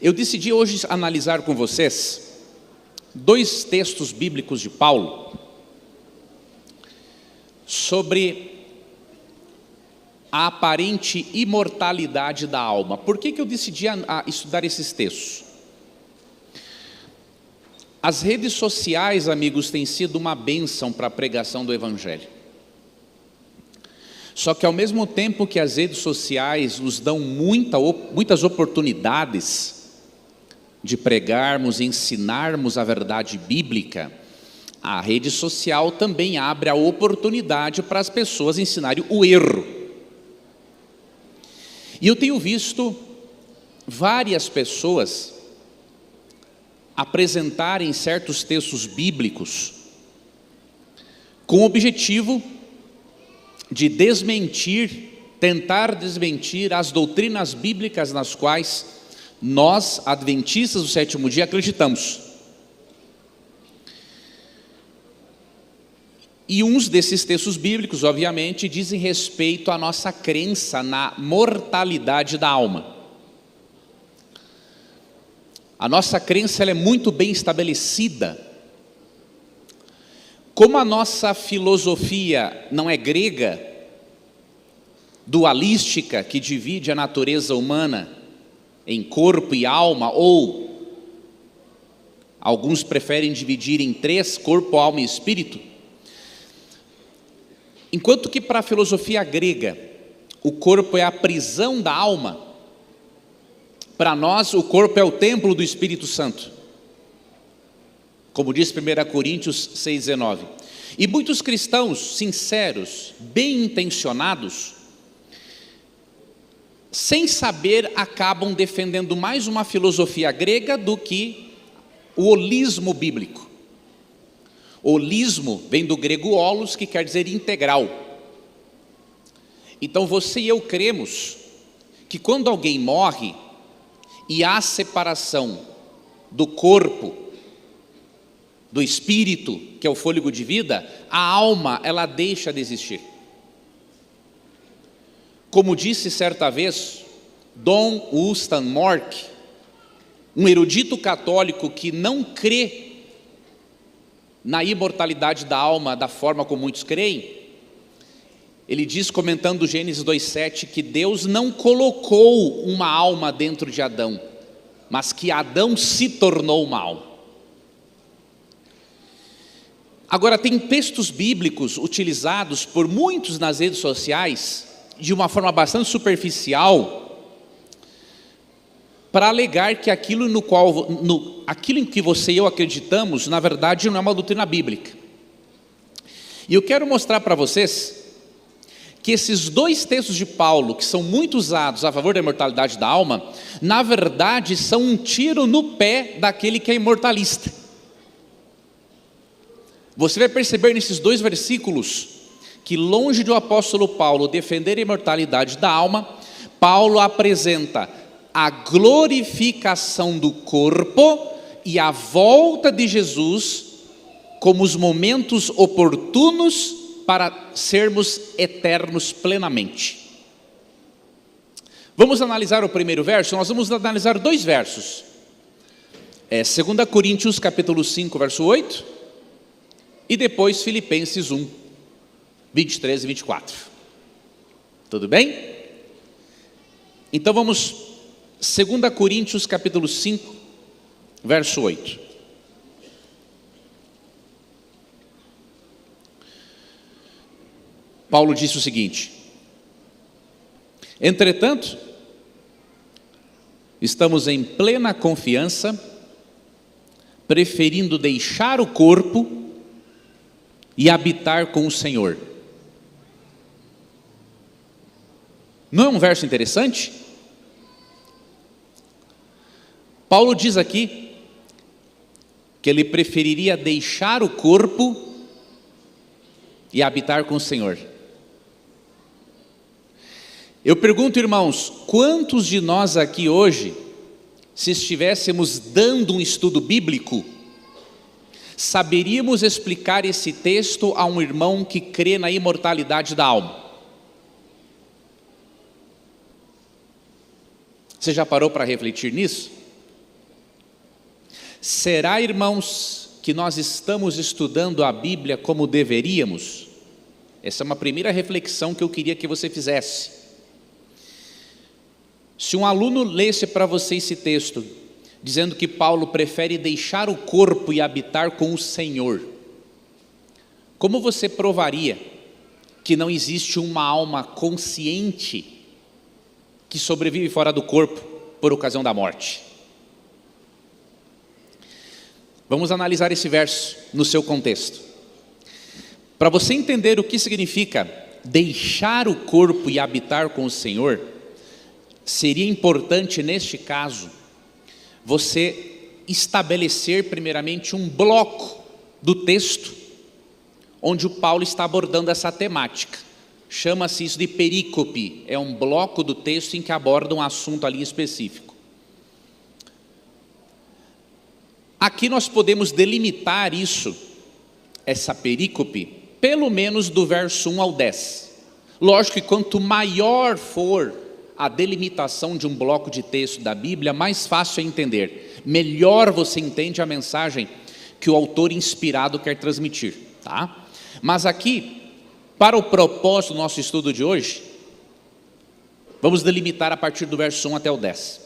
Eu decidi hoje analisar com vocês dois textos bíblicos de Paulo sobre a aparente imortalidade da alma. Por que eu decidi estudar esses textos? As redes sociais, amigos, têm sido uma bênção para a pregação do Evangelho. Só que ao mesmo tempo que as redes sociais nos dão muitas oportunidades de pregarmos e ensinarmos a verdade bíblica, a rede social também abre a oportunidade para as pessoas ensinarem o erro. E eu tenho visto várias pessoas apresentarem certos textos bíblicos com o objetivo de tentar desmentir as doutrinas bíblicas nas quais nós, adventistas do sétimo dia, acreditamos. E uns desses textos bíblicos, obviamente, dizem respeito à nossa crença na mortalidade da alma. A nossa crença ela é muito bem estabelecida. Como a nossa filosofia não é grega, dualística, que divide a natureza humana em corpo e alma, ou alguns preferem dividir em três, corpo, alma e espírito. Enquanto que para a filosofia grega, o corpo é a prisão da alma, para nós o corpo é o templo do Espírito Santo, como diz 1 Coríntios 6,19. E muitos cristãos sinceros, bem intencionados, sem saber, acabam defendendo mais uma filosofia grega do que o holismo bíblico. Holismo vem do grego holos, que quer dizer integral. Então você e eu cremos que quando alguém morre e há separação do corpo, do espírito, que é o fôlego de vida, a alma ela deixa de existir. Como disse certa vez Dom Winston Mork, um erudito católico que não crê na imortalidade da alma da forma como muitos creem, ele diz, comentando Gênesis 2,7, que Deus não colocou uma alma dentro de Adão, mas que Adão se tornou uma alma. Agora, tem textos bíblicos utilizados por muitos nas redes sociais, de uma forma bastante superficial, para alegar que aquilo em que você e eu acreditamos, na verdade não é uma doutrina bíblica. E eu quero mostrar para vocês que esses dois textos de Paulo, que são muito usados a favor da imortalidade da alma, na verdade são um tiro no pé daquele que é imortalista. Você vai perceber nesses dois versículos que, longe do apóstolo Paulo defender a imortalidade da alma, Paulo apresenta a glorificação do corpo e a volta de Jesus como os momentos oportunos para sermos eternos plenamente. Vamos analisar o primeiro verso? Nós vamos analisar dois versos. 2 Coríntios capítulo 5, verso 8, e depois Filipenses 1, 23 e 24. Tudo bem? Então vamos, 2 Coríntios capítulo 5, verso 8. Paulo disse o seguinte: entretanto, estamos em plena confiança, preferindo deixar o corpo e habitar com o Senhor. Não é um verso interessante? Paulo diz aqui que ele preferiria deixar o corpo e habitar com o Senhor. Eu pergunto, irmãos, quantos de nós aqui hoje, se estivéssemos dando um estudo bíblico, saberíamos explicar esse texto a um irmão que crê na imortalidade da alma? Você já parou para refletir nisso? Será, irmãos, que nós estamos estudando a Bíblia como deveríamos? Essa é uma primeira reflexão que eu queria que você fizesse. Se um aluno lesse para você esse texto, dizendo que Paulo prefere deixar o corpo e habitar com o Senhor, como você provaria que não existe uma alma consciente que sobrevive fora do corpo por ocasião da morte? Vamos analisar esse verso no seu contexto. Para você entender o que significa deixar o corpo e habitar com o Senhor, seria importante, neste caso, você estabelecer primeiramente um bloco do texto, onde o Paulo está abordando essa temática. Chama-se isso de perícope, é um bloco do texto em que aborda um assunto ali específico. Aqui nós podemos delimitar isso, essa perícope, pelo menos do verso 1 ao 10. Lógico que quanto maior for a delimitação de um bloco de texto da Bíblia, mais fácil é entender. Melhor você entende a mensagem que o autor inspirado quer transmitir, tá? Mas aqui, para o propósito do nosso estudo de hoje, vamos delimitar a partir do verso 1 até o 10.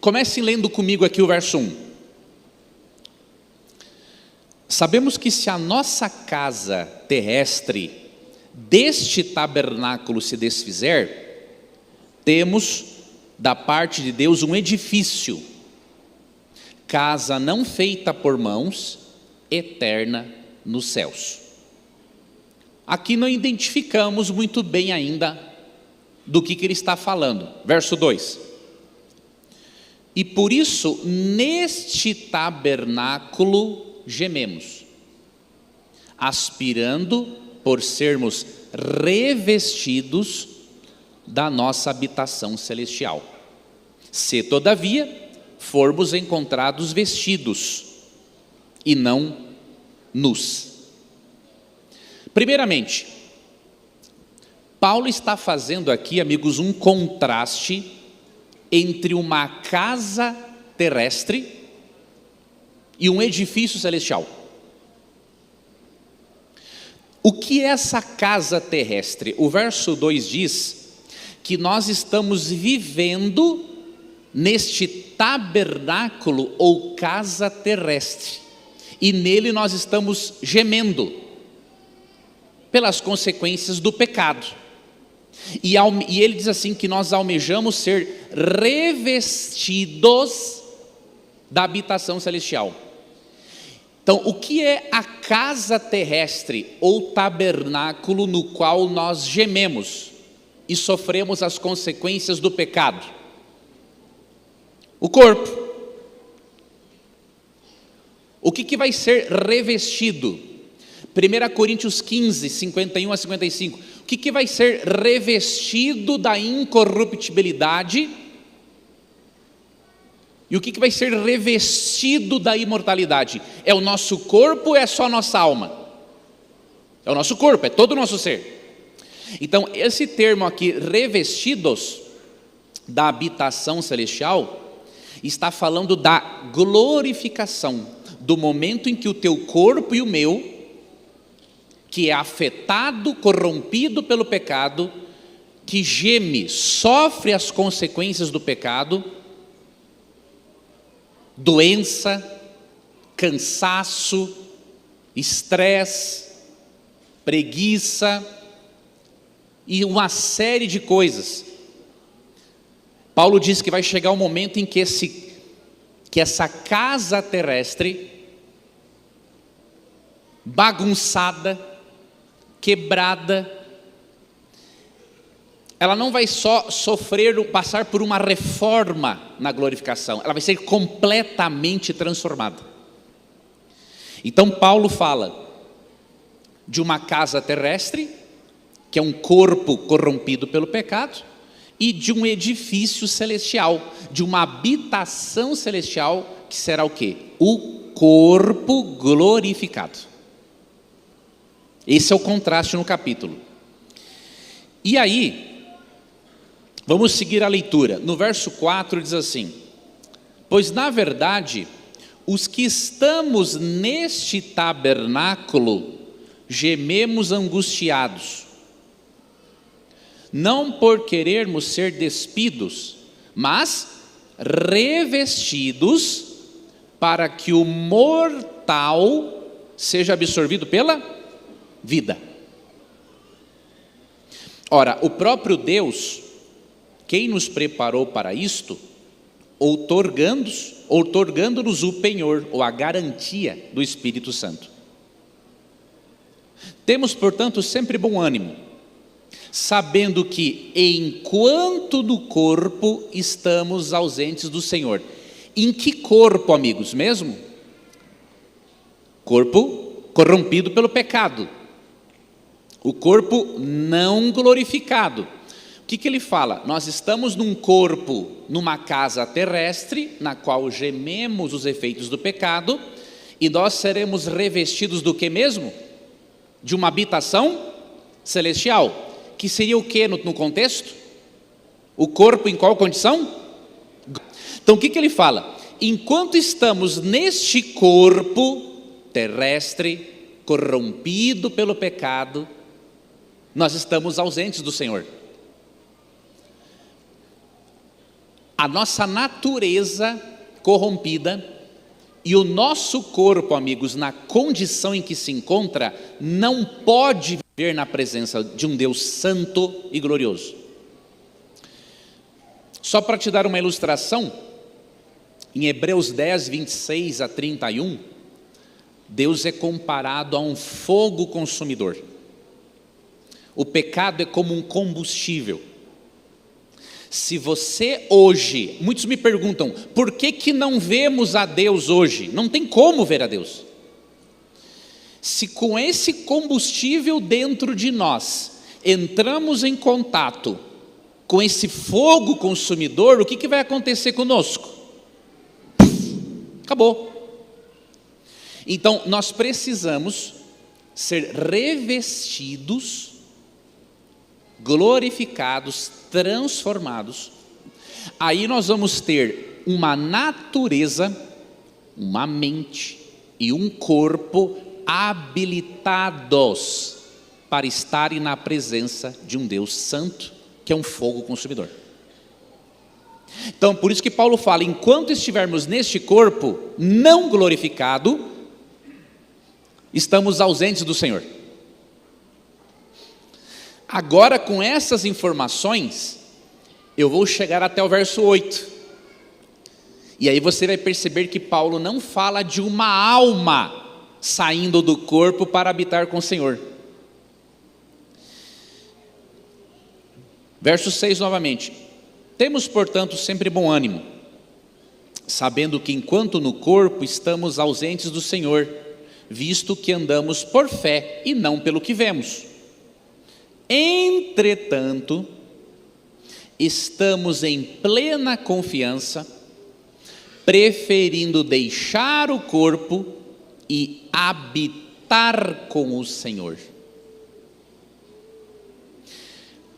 Comece lendo comigo aqui o verso 1. Sabemos que se a nossa casa terrestre deste tabernáculo se desfizer, temos da parte de Deus um edifício, casa não feita por mãos, eterna nos céus. Aqui não identificamos muito bem ainda do que ele está falando. Verso 2. E por isso, neste tabernáculo gememos, aspirando por sermos revestidos da nossa habitação celestial. Se, todavia, formos encontrados vestidos e não nus. Primeiramente, Paulo está fazendo aqui, amigos, um contraste entre uma casa terrestre e um edifício celestial. O que é essa casa terrestre? O verso 2 diz que nós estamos vivendo neste tabernáculo ou casa terrestre, e nele nós estamos gemendo pelas consequências do pecado. E ele diz assim que nós almejamos ser revestidos da habitação celestial. Então, o que é a casa terrestre ou tabernáculo no qual nós gememos e sofremos as consequências do pecado? O corpo. O que vai ser revestido? 1 Coríntios 15, 51 a 55. O que vai ser revestido da incorruptibilidade? E o que vai ser revestido da imortalidade? É o nosso corpo ou é só a nossa alma? É o nosso corpo, é todo o nosso ser. Então, esse termo aqui, revestidos da habitação celestial, está falando da glorificação, do momento em que o teu corpo e o meu, que é afetado, corrompido pelo pecado, que geme, sofre as consequências do pecado, doença, cansaço, estresse, preguiça e uma série de coisas. Paulo diz que vai chegar um momento em que essa casa terrestre, bagunçada, quebrada, ela não vai só passar por uma reforma na glorificação, ela vai ser completamente transformada. Então Paulo fala de uma casa terrestre, que é um corpo corrompido pelo pecado, e de um edifício celestial, de uma habitação celestial, que será o quê? O corpo glorificado. Esse é o contraste no capítulo. E aí, vamos seguir a leitura. No verso 4 diz assim: pois na verdade, os que estamos neste tabernáculo gememos angustiados, não por querermos ser despidos, mas revestidos, para que o mortal seja absorvido pela vida. Ora, o próprio Deus, quem nos preparou para isto, outorgando-nos o penhor, ou a garantia do Espírito Santo. Temos, portanto, sempre bom ânimo, sabendo que, enquanto no corpo, estamos ausentes do Senhor. Em que corpo, amigos, mesmo? Corpo corrompido pelo pecado. O corpo não glorificado. O que ele fala? Nós estamos num corpo, numa casa terrestre, na qual gememos os efeitos do pecado, e nós seremos revestidos do que mesmo? De uma habitação celestial. Que seria o que no contexto? O corpo em qual condição? Então o que ele fala? Enquanto estamos neste corpo terrestre, corrompido pelo pecado, nós estamos ausentes do Senhor. A nossa natureza corrompida e o nosso corpo, amigos, na condição em que se encontra, não pode viver na presença de um Deus santo e glorioso. Só para te dar uma ilustração, em Hebreus 10, 26 a 31, Deus é comparado a um fogo consumidor. O pecado é como um combustível. Se você hoje, muitos me perguntam, por que não vemos a Deus hoje? Não tem como ver a Deus. Se com esse combustível dentro de nós, entramos em contato com esse fogo consumidor, o que vai acontecer conosco? Acabou. Então, nós precisamos ser revestidos, glorificados, transformados. Aí nós vamos ter uma natureza, uma mente e um corpo habilitados para estarem na presença de um Deus santo, que é um fogo consumidor. Então, por isso que Paulo fala, enquanto estivermos neste corpo não glorificado, estamos ausentes do Senhor. Agora, com essas informações, eu vou chegar até o verso 8. E aí você vai perceber que Paulo não fala de uma alma saindo do corpo para habitar com o Senhor. Verso 6 novamente. Temos, portanto, sempre bom ânimo, sabendo que enquanto no corpo estamos ausentes do Senhor, visto que andamos por fé e não pelo que vemos. Entretanto, estamos em plena confiança, preferindo deixar o corpo e habitar com o Senhor.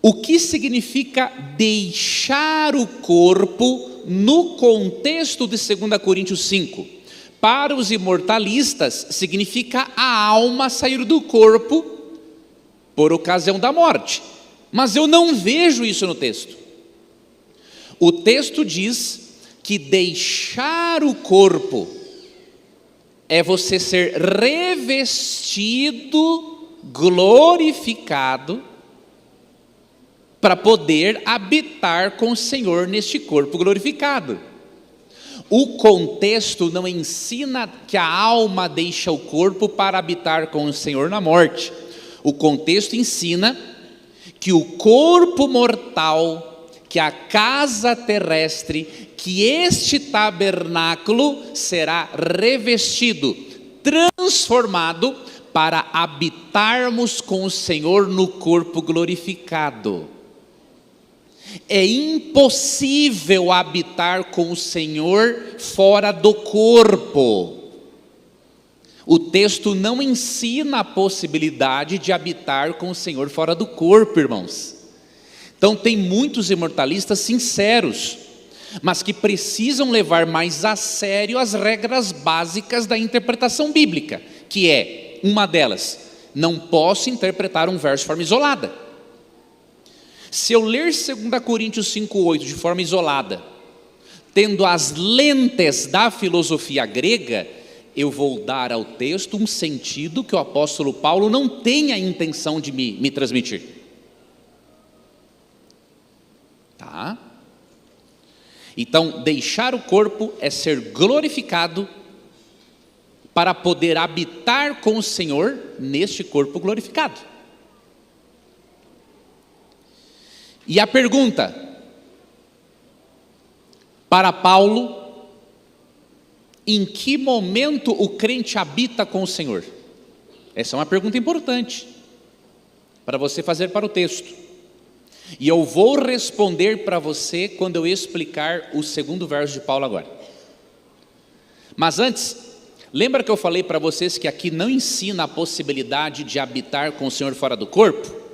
O que significa deixar o corpo no contexto de 2 Coríntios 5? Para os imortalistas, significa a alma sair do corpo por ocasião da morte. Mas eu não vejo isso no texto. O texto diz que deixar o corpo é você ser revestido, glorificado, para poder habitar com o Senhor neste corpo glorificado. O contexto não ensina que a alma deixa o corpo para habitar com o Senhor na morte. O contexto ensina que o corpo mortal, que a casa terrestre, que este tabernáculo será revestido, transformado para habitarmos com o Senhor no corpo glorificado. É impossível habitar com o Senhor fora do corpo. O texto não ensina a possibilidade de habitar com o Senhor fora do corpo, irmãos. Então tem muitos imortalistas sinceros, mas que precisam levar mais a sério as regras básicas da interpretação bíblica, que é, uma delas, não posso interpretar um verso de forma isolada. Se eu ler 2 Coríntios 5,8 de forma isolada, tendo as lentes da filosofia grega, eu vou dar ao texto um sentido que o apóstolo Paulo não tem a intenção de me transmitir. Tá? Então, deixar o corpo é ser glorificado para poder habitar com o Senhor neste corpo glorificado. E a pergunta, para Paulo, em que momento o crente habita com o Senhor? Essa é uma pergunta importante para você fazer para o texto. E eu vou responder para você quando eu explicar o segundo verso de Paulo agora. Mas antes, lembra que eu falei para vocês que aqui não ensina a possibilidade de habitar com o Senhor fora do corpo?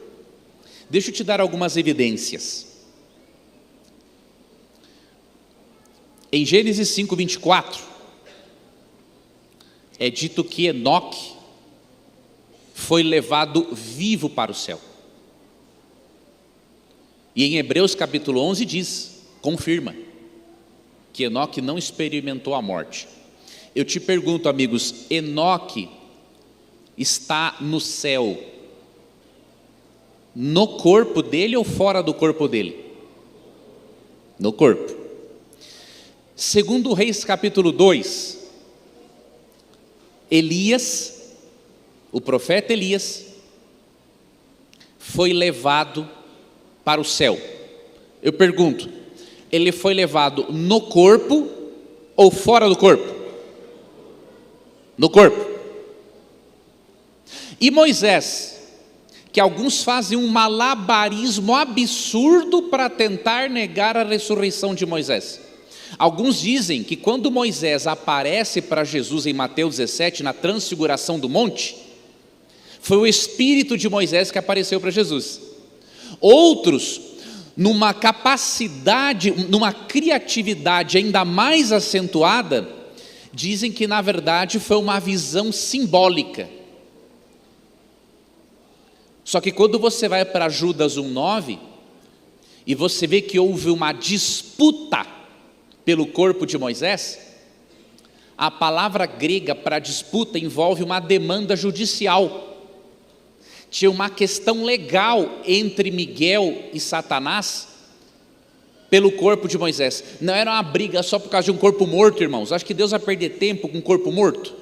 Deixa eu te dar algumas evidências. Em Gênesis 5:24, é dito que Enoque foi levado vivo para o céu. E em Hebreus capítulo 11 diz, confirma, que Enoque não experimentou a morte. Eu te pergunto, amigos, Enoque está no céu, no corpo dele ou fora do corpo dele? No corpo. Segundo Reis capítulo 2, Elias, o profeta Elias, foi levado para o céu. Eu pergunto, ele foi levado no corpo ou fora do corpo? No corpo. E Moisés, que alguns fazem um malabarismo absurdo para tentar negar a ressurreição de Moisés. Alguns dizem que quando Moisés aparece para Jesus em Mateus 17, na transfiguração do monte, foi o Espírito de Moisés que apareceu para Jesus. Outros, numa capacidade, numa criatividade ainda mais acentuada, dizem que na verdade foi uma visão simbólica. Só que quando você vai para Judas 1:9 e você vê que houve uma disputa pelo corpo de Moisés, a palavra grega para disputa envolve uma demanda judicial. Tinha uma questão legal entre Miguel e Satanás pelo corpo de Moisés. Não era uma briga só por causa de um corpo morto, irmãos. Acho que Deus vai perder tempo com um corpo morto.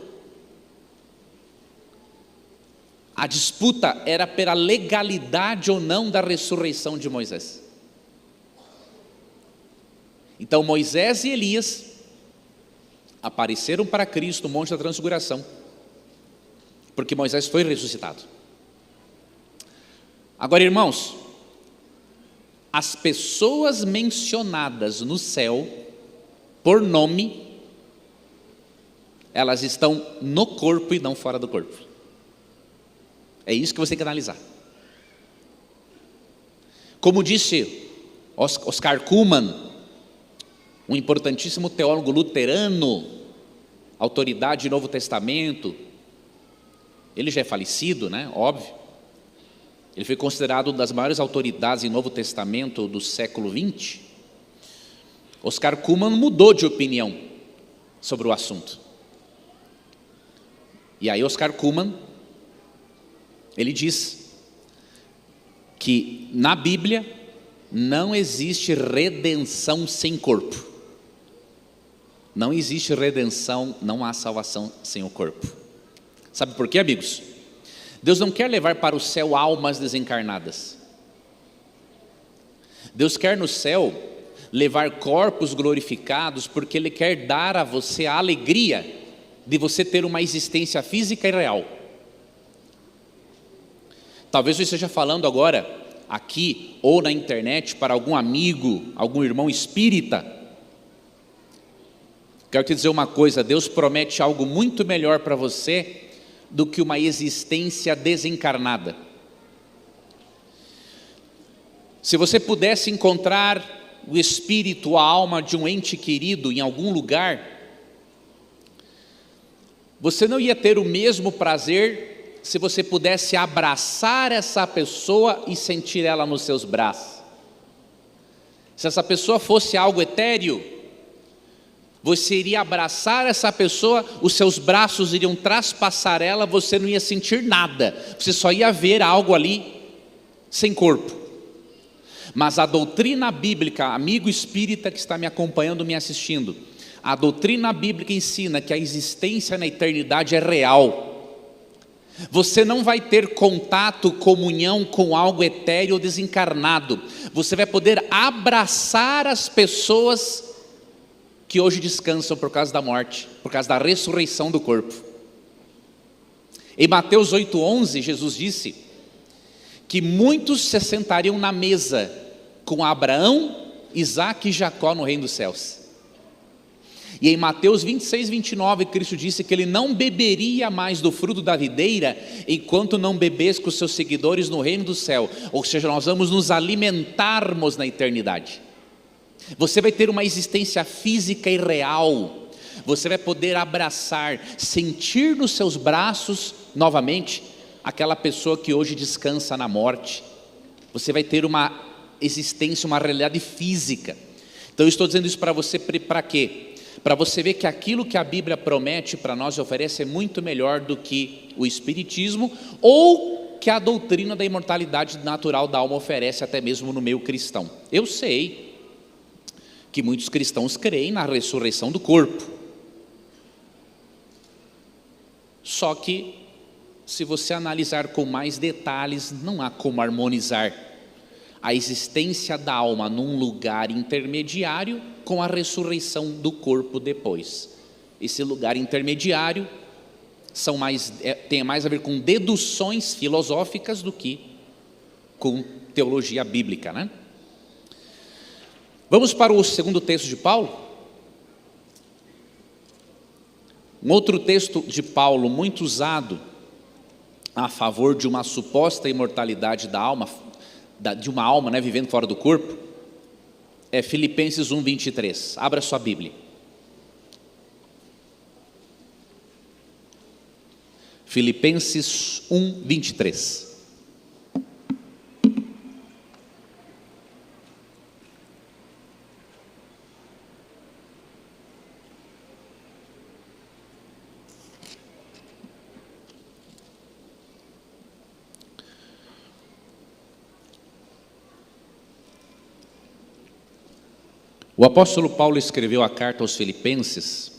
A disputa era pela legalidade ou não da ressurreição de Moisés. Então Moisés e Elias apareceram para Cristo no Monte da Transfiguração, porque Moisés foi ressuscitado. Agora, irmãos, as pessoas mencionadas no céu, por nome, elas estão no corpo e não fora do corpo. É isso que você tem que analisar. Como disse Oscar Cullmann, um importantíssimo teólogo luterano, autoridade do Novo Testamento, ele já é falecido, né? Óbvio. Ele foi considerado uma das maiores autoridades em Novo Testamento do século XX. Oscar Cullmann mudou de opinião sobre o assunto. E aí Oscar Cullmann, ele diz que na Bíblia não existe redenção sem corpo. Não existe redenção, não há salvação sem o corpo. Sabe por quê, amigos? Deus não quer levar para o céu almas desencarnadas. Deus quer no céu levar corpos glorificados, porque Ele quer dar a você a alegria de você ter uma existência física e real. Talvez eu esteja falando agora, aqui ou na internet, para algum amigo, algum irmão espírita. Quero te dizer uma coisa, Deus promete algo muito melhor para você do que uma existência desencarnada. Se você pudesse encontrar o espírito, a alma de um ente querido em algum lugar, você não ia ter o mesmo prazer se você pudesse abraçar essa pessoa e sentir ela nos seus braços. Se essa pessoa fosse algo etéreo, você iria abraçar essa pessoa, os seus braços iriam traspassar ela, você não ia sentir nada, você só ia ver algo ali sem corpo. Mas a doutrina bíblica, amigo espírita que está me acompanhando, me assistindo, a doutrina bíblica ensina que a existência na eternidade é real. Você não vai ter contato, comunhão com algo etéreo ou desencarnado. Você vai poder abraçar as pessoas que hoje descansam por causa da morte, por causa da ressurreição do corpo. Em Mateus 8,11, Jesus disse que muitos se sentariam na mesa com Abraão, Isaque e Jacó no reino dos céus. E em Mateus 26:29, Cristo disse que ele não beberia mais do fruto da videira enquanto não bebesse com os seus seguidores no reino do céu. Ou seja, nós vamos nos alimentarmos na eternidade. Você vai ter uma existência física e real. Você vai poder abraçar, sentir nos seus braços novamente aquela pessoa que hoje descansa na morte. Você vai ter uma existência, uma realidade física. Então eu estou dizendo isso para você, para quê? Para você ver que aquilo que a Bíblia promete para nós e oferece é muito melhor do que o Espiritismo ou que a doutrina da imortalidade natural da alma oferece, até mesmo no meio cristão. Eu sei que muitos cristãos creem na ressurreição do corpo. Só que, se você analisar com mais detalhes, não há como harmonizar a existência da alma num lugar intermediário com a ressurreição do corpo depois. Esse lugar intermediário tem mais a ver com deduções filosóficas do que com teologia bíblica, né? Vamos para o segundo texto de Paulo. Um outro texto de Paulo muito usado a favor de uma suposta imortalidade da alma, de uma alma, né, vivendo fora do corpo, é Filipenses 1:23. Abra sua Bíblia. Filipenses 1:23. O apóstolo Paulo escreveu a carta aos Filipenses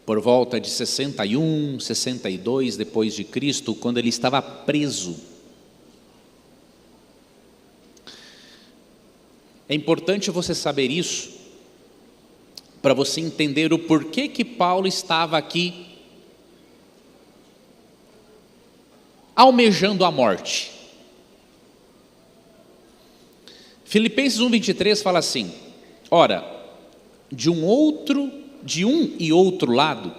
por volta de 61, 62 depois de Cristo, quando ele estava preso. É importante você saber isso, para você entender o porquê que Paulo estava aqui almejando a morte. Filipenses 1:23 fala assim: ora, de um e outro lado,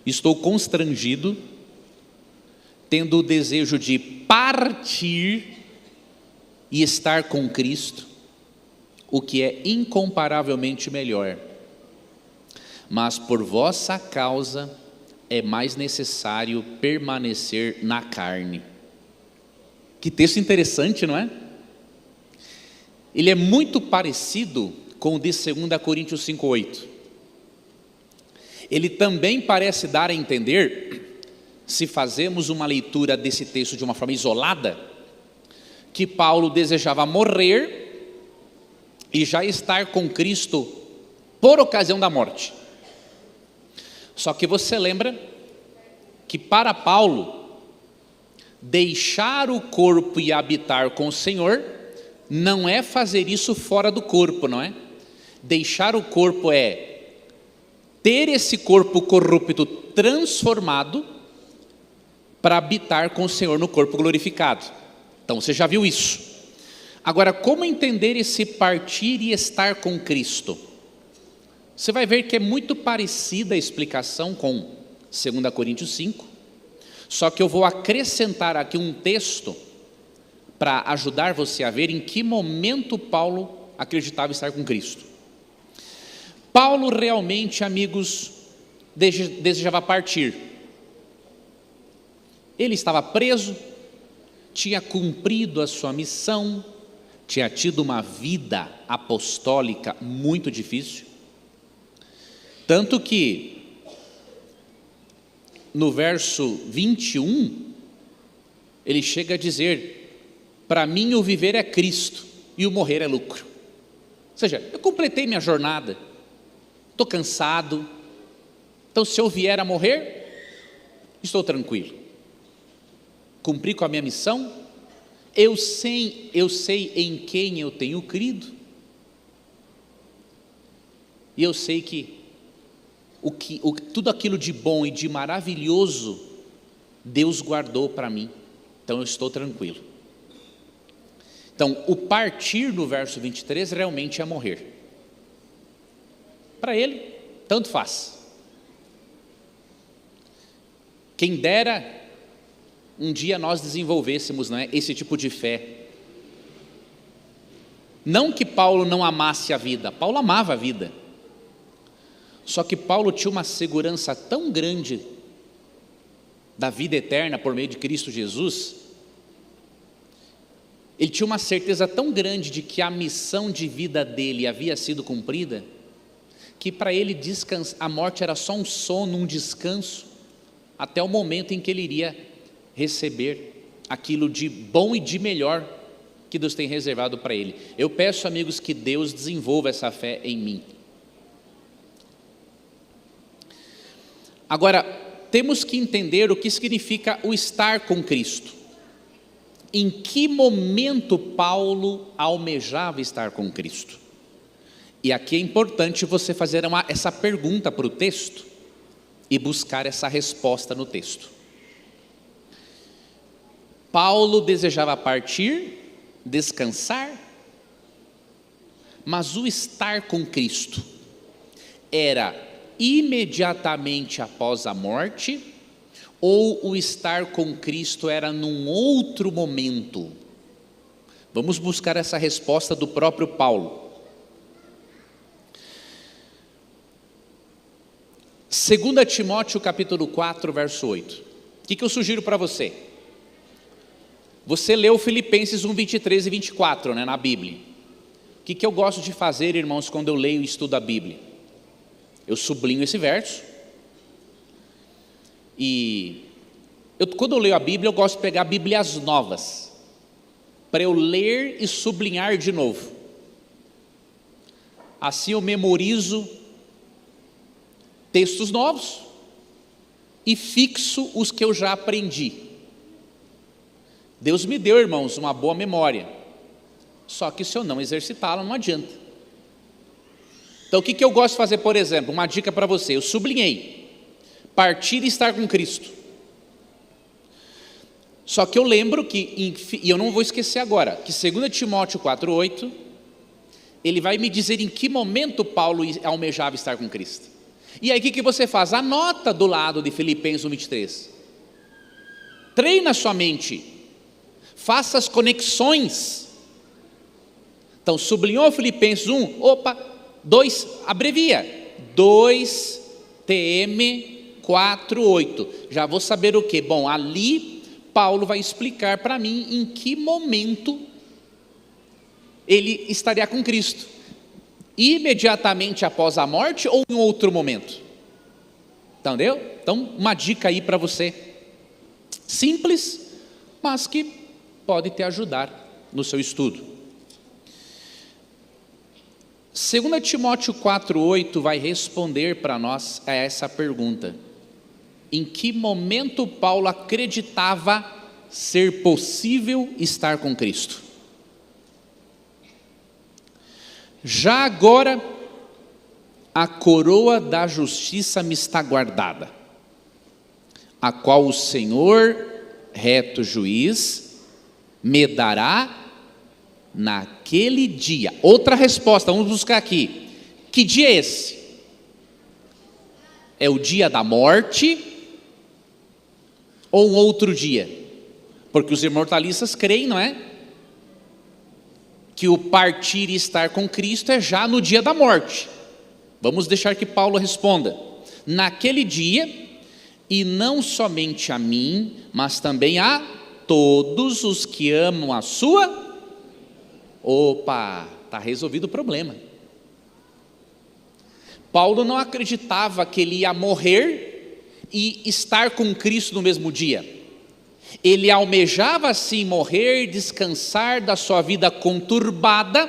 estou constrangido, tendo o desejo de partir e estar com Cristo, o que é incomparavelmente melhor. Mas por vossa causa é mais necessário permanecer na carne. Que texto interessante, não é? Ele é muito parecido com o de 2 Coríntios 5:8. Ele também parece dar a entender, se fazemos uma leitura desse texto de uma forma isolada, que Paulo desejava morrer e já estar com Cristo por ocasião da morte. Só que você lembra que para Paulo, deixar o corpo e habitar com o Senhor não é fazer isso fora do corpo, não é? Deixar o corpo é ter esse corpo corrupto transformado para habitar com o Senhor no corpo glorificado. Então você já viu isso. Agora, como entender esse partir e estar com Cristo? Você vai ver que é muito parecida a explicação com 2 Coríntios 5, só que eu vou acrescentar aqui um texto para ajudar você a ver em que momento Paulo acreditava estar com Cristo. Paulo realmente, amigos, desejava partir. Ele estava preso, tinha cumprido a sua missão, tinha tido uma vida apostólica muito difícil, tanto que no verso 21, ele chega a dizer: para mim o viver é Cristo e o morrer é lucro. Ou seja, eu completei minha jornada, estou cansado, então se eu vier a morrer, estou tranquilo, cumpri com a minha missão, eu sei em quem eu tenho crido, e eu sei que tudo aquilo de bom e de maravilhoso Deus guardou para mim, então eu estou tranquilo. Então o partir no verso 23 realmente é morrer. Para ele, tanto faz. Quem dera um dia nós desenvolvêssemos, né, esse tipo de fé. Não que Paulo não amasse a vida, Paulo amava a vida. Só que Paulo tinha uma segurança tão grande da vida eterna por meio de Cristo Jesus, ele tinha uma certeza tão grande de que a missão de vida dele havia sido cumprida, que para ele a morte era só um sono, um descanso, até o momento em que ele iria receber aquilo de bom e de melhor que Deus tem reservado para ele. Eu peço, amigos, que Deus desenvolva essa fé em mim. Agora, temos que entender o que significa o estar com Cristo. Em que momento Paulo almejava estar com Cristo? E aqui é importante você fazer essa pergunta para o texto e buscar essa resposta no texto. Paulo desejava partir, descansar, mas o estar com Cristo era imediatamente após a morte, ou o estar com Cristo era num outro momento? Vamos buscar essa resposta do próprio Paulo. 2 Timóteo capítulo 4, verso 8. O que eu sugiro para você? Você leu Filipenses 1, 23 e 24, né, na Bíblia. O que eu gosto de fazer, irmãos, quando eu leio e estudo a Bíblia? Eu sublinho esse verso, e quando eu leio a Bíblia, eu gosto de pegar Bíblias novas, para eu ler e sublinhar de novo. Assim eu memorizo textos novos e fixo os que eu já aprendi. Deus me deu, irmãos, uma boa memória, só que se eu não exercitá-la, não adianta. Então o que eu gosto de fazer, por exemplo, uma dica para você, eu sublinhei, partir e estar com Cristo. Só que eu lembro que, e eu não vou esquecer agora, que 2 Timóteo 4,8, ele vai me dizer em que momento Paulo almejava estar com Cristo. E aí o que você faz? Anota do lado de Filipenses 1,23. Treina a sua mente, faça as conexões. Então sublinhou Filipenses 1, 2, abrevia, 2 TM 4:8. Já vou saber o que? Bom, ali Paulo vai explicar para mim em que momento ele estaria com Cristo. Imediatamente após a morte ou em outro momento? Entendeu? Então, uma dica aí para você, simples, mas que pode te ajudar no seu estudo. 2 Timóteo 4,8 vai responder para nós a essa pergunta: em que momento Paulo acreditava ser possível estar com Cristo? Já agora, a coroa da justiça me está guardada, a qual o Senhor, reto juiz, me dará naquele dia. Outra resposta, vamos buscar aqui. Que dia é esse? É o dia da morte ou um outro dia? Porque os imortalistas creem, não é? que o partir e estar com Cristo é já no dia da morte. Vamos deixar que Paulo responda. Naquele dia, e não somente a mim, mas também a todos os que amam a sua... Opa, está resolvido o problema. Paulo não acreditava que ele ia morrer e estar com Cristo no mesmo dia. Ele almejava sim morrer, descansar da sua vida conturbada,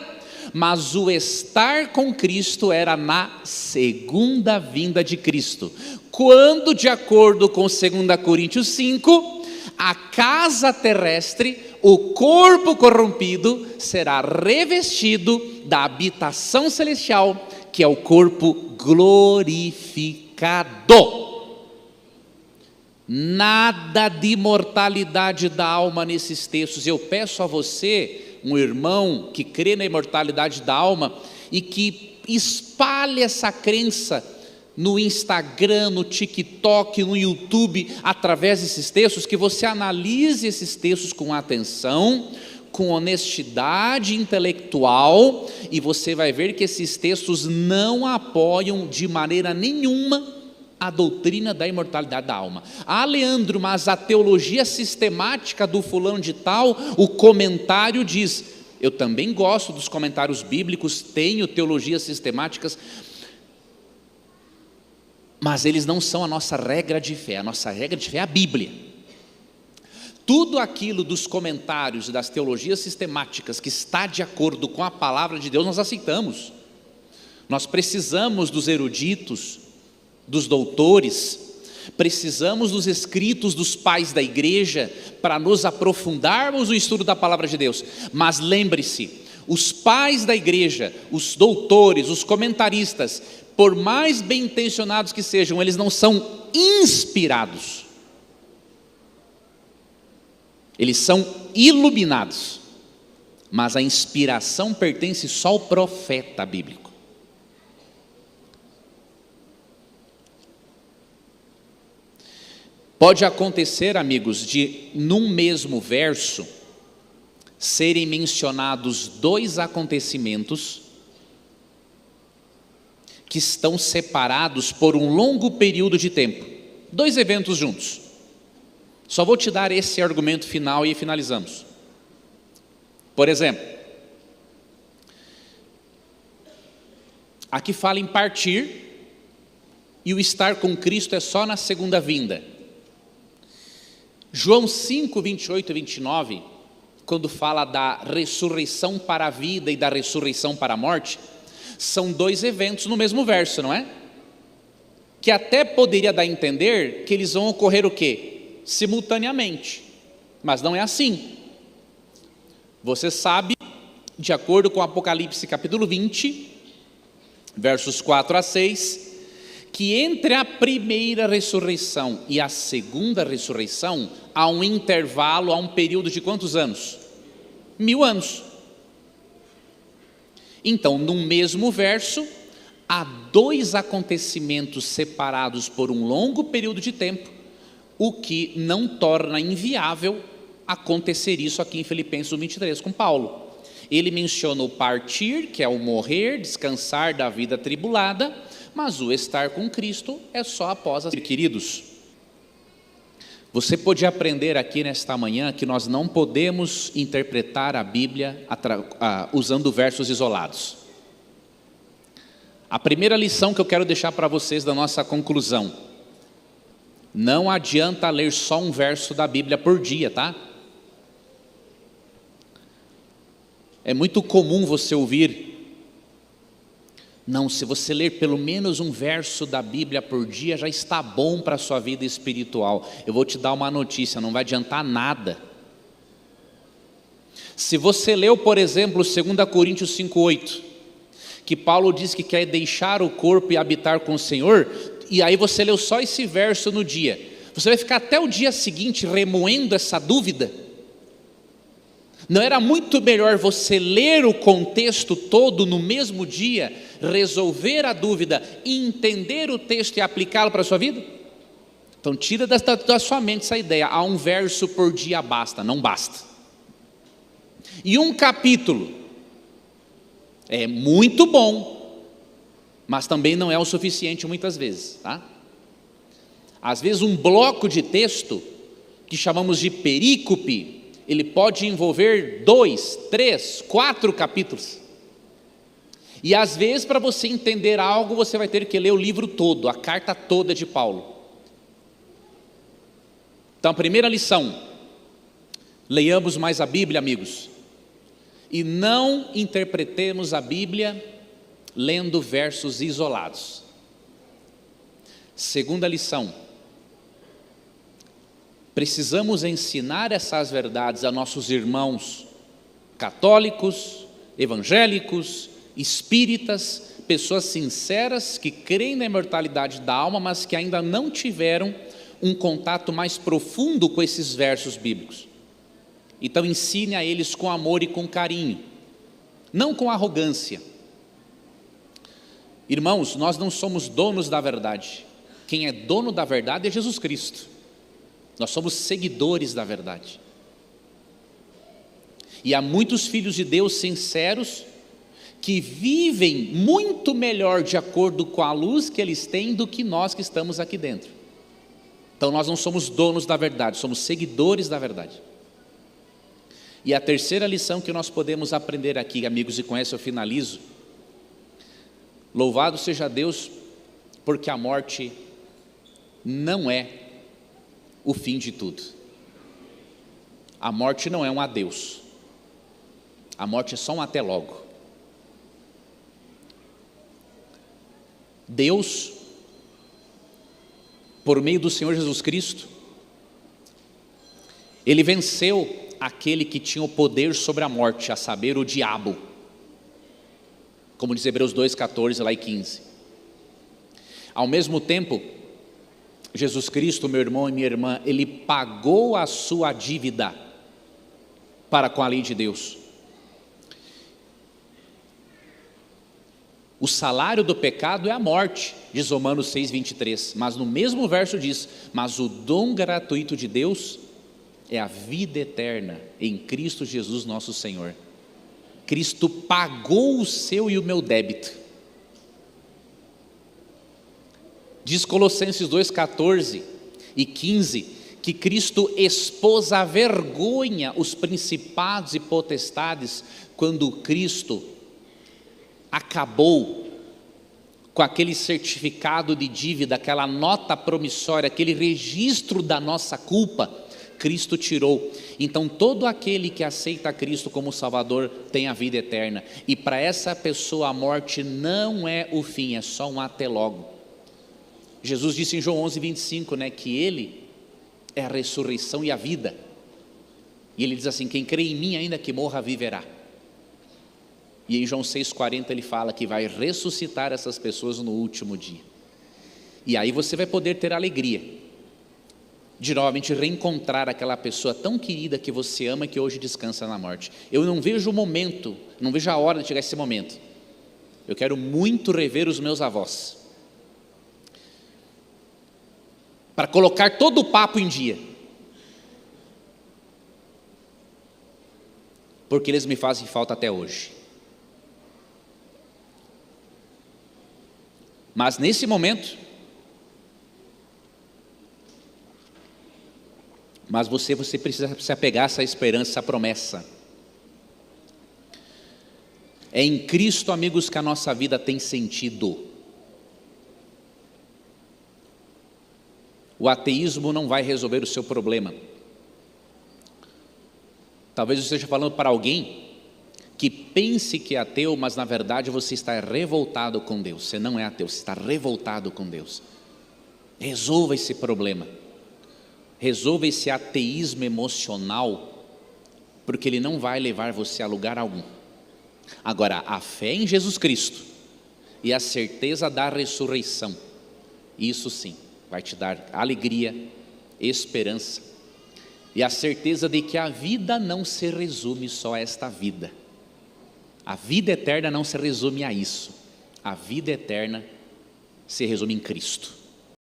mas o estar com Cristo era na segunda vinda de Cristo, quando, de acordo com 2 Coríntios 5, a casa terrestre, o corpo corrompido, será revestido da habitação celestial, que é o corpo glorificado. Nada de imortalidade da alma nesses textos. Eu peço a você, um irmão que crê na imortalidade da alma e que espalhe essa crença no Instagram, no TikTok, no YouTube, através desses textos, que você analise esses textos com atenção, com honestidade intelectual, e você vai ver que esses textos não apoiam de maneira nenhuma a doutrina da imortalidade da alma. Ah, Leandro, mas a teologia sistemática do fulano de tal, o comentário diz. Eu também gosto dos comentários bíblicos, tenho teologias sistemáticas, mas eles não são a nossa regra de fé. A nossa regra de fé é a Bíblia. Tudo aquilo dos comentários e das teologias sistemáticas que está de acordo com a palavra de Deus, nós aceitamos. Nós precisamos dos eruditos, dos doutores, precisamos dos escritos dos pais da igreja para nos aprofundarmos no estudo da palavra de Deus. Mas lembre-se, os pais da igreja, os doutores, os comentaristas, por mais bem intencionados que sejam, eles não são inspirados, eles são iluminados, mas a inspiração pertence só ao profeta bíblico. Pode acontecer, amigos, de num mesmo verso serem mencionados dois acontecimentos que estão separados por um longo período de tempo, dois eventos juntos. Só vou te dar esse argumento final e finalizamos. Por exemplo, aqui fala em partir, e o estar com Cristo é só na segunda vinda. João 5, 28 e 29, quando fala da ressurreição para a vida e da ressurreição para a morte, são dois eventos no mesmo verso, não é? Que até poderia dar a entender que eles vão ocorrer o quê? Simultaneamente, mas não é assim. Você sabe, de acordo com Apocalipse capítulo 20, versos 4 a 6, que entre a primeira ressurreição e a segunda ressurreição há um intervalo, há um período de quantos anos? 1000 anos. Então, no mesmo verso, há dois acontecimentos separados por um longo período de tempo, o que não torna inviável acontecer isso aqui em Filipenses 23 com Paulo. Ele menciona o partir, que é o morrer, descansar da vida atribulada, mas o estar com Cristo é só após as... Queridos, você pode aprender aqui nesta manhã que nós não podemos interpretar a Bíblia usando versos isolados. A primeira lição que eu quero deixar para vocês da nossa conclusão: não adianta ler só um verso da Bíblia por dia, tá? É muito comum você ouvir: não, se você ler pelo menos um verso da Bíblia por dia, já está bom para a sua vida espiritual. Eu vou te dar uma notícia, não vai adiantar nada. Se você leu, por exemplo, 2 Coríntios 5,8, que Paulo diz que quer deixar o corpo e habitar com o Senhor, e aí você leu só esse verso no dia, você vai ficar até o dia seguinte remoendo essa dúvida? Não era muito melhor você ler o contexto todo no mesmo dia, resolver a dúvida, entender o texto e aplicá-lo para a sua vida? Então tira da sua mente essa ideia: há um verso por dia basta. Não basta. E um capítulo É muito bom, mas também não é o suficiente muitas vezes, tá? Às vezes um bloco de texto, que chamamos de perícope, ele pode envolver 2, 3, 4 capítulos. E às vezes, para você entender algo, você vai ter que ler o livro todo, a carta toda de Paulo. Então, a primeira lição: leiamos mais a Bíblia, amigos, e não interpretemos a Bíblia lendo versos isolados. Segunda lição: precisamos ensinar essas verdades a nossos irmãos católicos, evangélicos, espíritas, pessoas sinceras que creem na imortalidade da alma, mas que ainda não tiveram um contato mais profundo com esses versos bíblicos. Então ensine a eles com amor e com carinho, não com arrogância. Irmãos, nós não somos donos da verdade. Quem é dono da verdade é Jesus Cristo. Nós somos seguidores da verdade. E há muitos filhos de Deus sinceros que vivem muito melhor de acordo com a luz que eles têm do que nós que estamos aqui dentro. Então nós não somos donos da verdade, somos seguidores da verdade. E a terceira lição que nós podemos aprender aqui, amigos, e com essa eu finalizo: louvado seja Deus, porque a morte não é o fim de tudo. A morte não é um adeus. A morte é só um até logo. Deus, por meio do Senhor Jesus Cristo, Ele venceu aquele que tinha o poder sobre a morte, a saber, o diabo, como diz Hebreus 2, 14 lá e 15. Ao mesmo tempo, Jesus Cristo, meu irmão e minha irmã, Ele pagou a sua dívida para com a lei de Deus. O salário do pecado é a morte, diz Romanos 6, 23, mas no mesmo verso diz: mas o dom gratuito de Deus é a vida eterna em Cristo Jesus nosso Senhor. Cristo pagou o seu e o meu débito. Diz Colossenses 2, 14 e 15, que Cristo expôs à vergonha os principados e potestades, quando Cristo acabou com aquele certificado de dívida, aquela nota promissória, aquele registro da nossa culpa. Cristo tirou. Então todo aquele que aceita Cristo como Salvador tem a vida eterna, e para essa pessoa a morte não é o fim, é só um até logo. Jesus disse em João 11, 25, que Ele é a ressurreição e a vida, e Ele diz assim: quem crê em mim, ainda que morra, viverá. E em João 6,40 Ele fala que vai ressuscitar essas pessoas no último dia. E aí você vai poder ter alegria de novamente reencontrar aquela pessoa tão querida que você ama, que hoje descansa na morte. Eu não vejo o momento, não vejo a hora de chegar esse momento. Eu quero muito rever os meus avós, para colocar todo o papo em dia, porque eles me fazem falta até hoje. Mas nesse momento, você precisa se apegar a essa esperança, essa promessa. É em Cristo, amigos, que a nossa vida tem sentido. O ateísmo não vai resolver o seu problema. Talvez eu esteja falando para alguém que pense que é ateu, mas na verdade você está revoltado com Deus. Você não é ateu, você está revoltado com Deus. Resolva esse problema. Resolva esse ateísmo emocional, porque ele não vai levar você a lugar algum. Agora, a fé em Jesus Cristo e a certeza da ressurreição, isso sim, vai te dar alegria, esperança e a certeza de que a vida não se resume só a esta vida. A vida eterna não se resume a isso. A vida eterna se resume em Cristo.